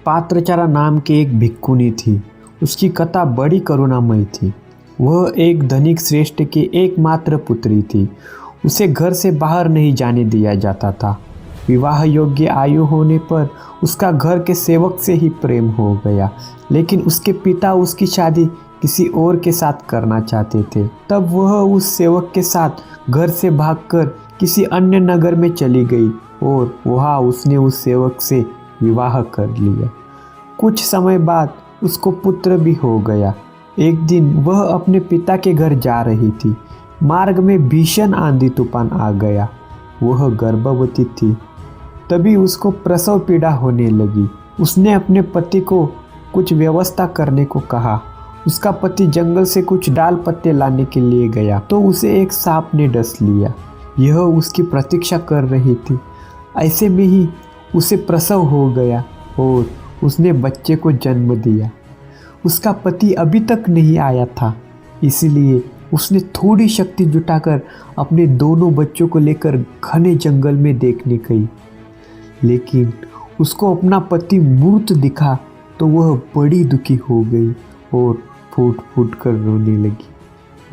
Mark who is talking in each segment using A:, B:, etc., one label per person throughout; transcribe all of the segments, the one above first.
A: पात्रचारा नाम की एक भिक्षुनी थी। उसकी कथा बड़ी करुणामयी थी। वह एक धनिक श्रेष्ठ की एकमात्र पुत्री थी। उसे घर से बाहर नहीं जाने दिया जाता था। विवाह योग्य आयु होने पर उसका घर के सेवक से ही प्रेम हो गया, लेकिन उसके पिता उसकी शादी किसी और के साथ करना चाहते थे। तब वह उस सेवक के साथ घर से भागकर किसी अन्य नगर में चली गई और वहाँ उसने उस सेवक से विवाह कर लिया। कुछ समय बाद उसको पुत्र भी हो गया। एक दिन वह अपने पिता के घर जा रही थी। मार्ग में भीषण आंधी तूफान आ गया। वह गर्भवती थी। तभी उसको प्रसव पीड़ा होने लगी। उसने अपने पति को कुछ व्यवस्था करने को कहा। उसका पति जंगल से कुछ डाल पत्ते लाने के लिए गया तो उसे एक सांप ने डस लिया। यह उसकी प्रतीक्षा कर रही थी। ऐसे में ही उसे प्रसव हो गया और उसने बच्चे को जन्म दिया। उसका पति अभी तक नहीं आया था, इसलिए उसने थोड़ी शक्ति जुटाकर अपने दोनों बच्चों को लेकर घने जंगल में देखने गई। लेकिन उसको अपना पति मूर्त दिखा तो वह बड़ी दुखी हो गई और फूट फूट कर रोने लगी।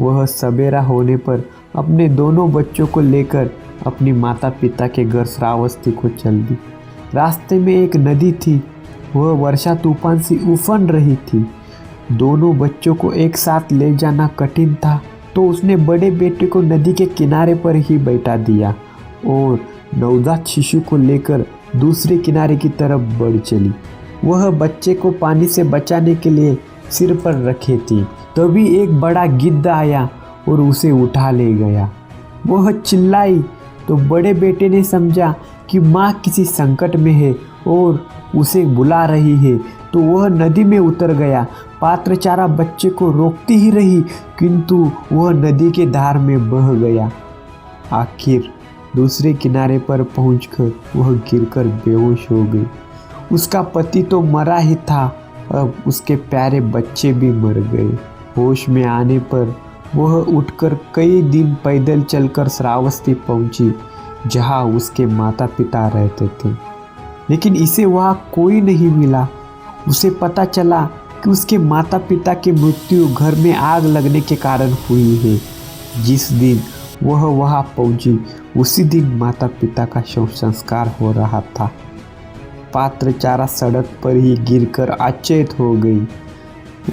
A: वह सवेरा होने पर अपने दोनों बच्चों को लेकर अपनी माता पिता के घर श्रावस्ती को चल दी। रास्ते में एक नदी थी। वह वर्षा तूफान से उफन रही थी। दोनों बच्चों को एक साथ ले जाना कठिन था, तो उसने बड़े बेटे को नदी के किनारे पर ही बैठा दिया और नवजात शिशु को लेकर दूसरे किनारे की तरफ बढ़ चली। वह बच्चे को पानी से बचाने के लिए सिर पर रखे थी। तभी एक बड़ा गिद्ध आया और उसे उठा ले गया। वह चिल्लाई तो बड़े बेटे ने समझा कि माँ किसी संकट में है और उसे बुला रही है, तो वह नदी में उतर गया। पात्रचारा बच्चे को रोकती ही रही, किंतु वह नदी के धार में बह गया। आखिर दूसरे किनारे पर पहुंचकर वह गिरकर बेहोश हो गई। उसका पति तो मरा ही था, अब उसके प्यारे बच्चे भी मर गए। होश में आने पर वह उठकर कई दिन पैदल चलकर श्रावस्ती पहुंची, जहां उसके माता पिता रहते थे। लेकिन इसे वहां कोई नहीं मिला। उसे पता चला कि उसके माता पिता की मृत्यु घर में आग लगने के कारण हुई है। जिस दिन वह वहां पहुंची उसी दिन माता पिता का शव संस्कार हो रहा था। पात्रचारा सड़क पर ही गिरकर अचेत हो गई।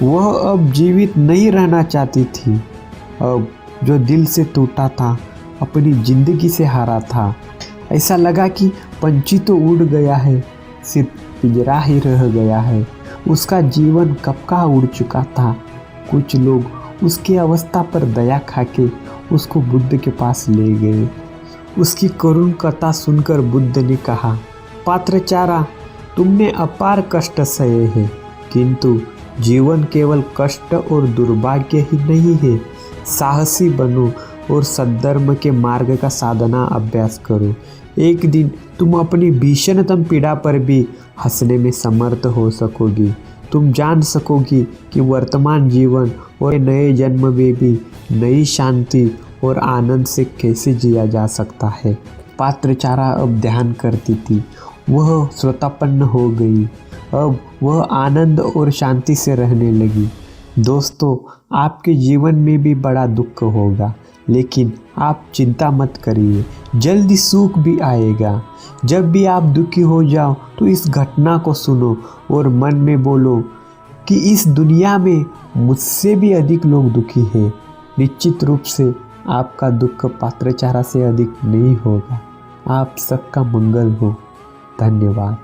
A: वह अब जीवित नहीं रहना चाहती थी। अब जो दिल से टूटा था, अपनी जिंदगी से हारा था। ऐसा लगा कि पंछी तो उड़ गया है, सिर्फ पिंजरा ही रह गया है। उसका जीवन कब का उड़ चुका था। कुछ लोग उसकी अवस्था पर दया खाके उसको बुद्ध के पास ले गए। उसकी करुण कथा सुनकर बुद्ध ने कहा, पात्रचारा, तुमने अपार कष्ट सहे हैं, किंतु जीवन केवल कष्ट और दुर्भाग्य ही नहीं है। साहसी बनो और सद्धर्म के मार्ग का साधना अभ्यास करो। एक दिन तुम अपनी भीषणतम पीड़ा पर भी हंसने में समर्थ हो सकोगी। तुम जान सकोगी कि वर्तमान जीवन और नए जन्म में भी नई शांति और आनंद से कैसे जिया जा सकता है। पात्रचारा अब ध्यान करती थी। वह श्रोतापन्न हो गई। अब वह आनंद और शांति से रहने लगी। दोस्तों, आपके जीवन में भी बड़ा दुख होगा, लेकिन आप चिंता मत करिए, जल्दी सुख भी आएगा। जब भी आप दुखी हो जाओ तो इस घटना को सुनो और मन में बोलो कि इस दुनिया में मुझसे भी अधिक लोग दुखी हैं। निश्चित रूप से आपका दुख पात्रचारा से अधिक नहीं होगा। आप सबका मंगल हो। धन्यवाद।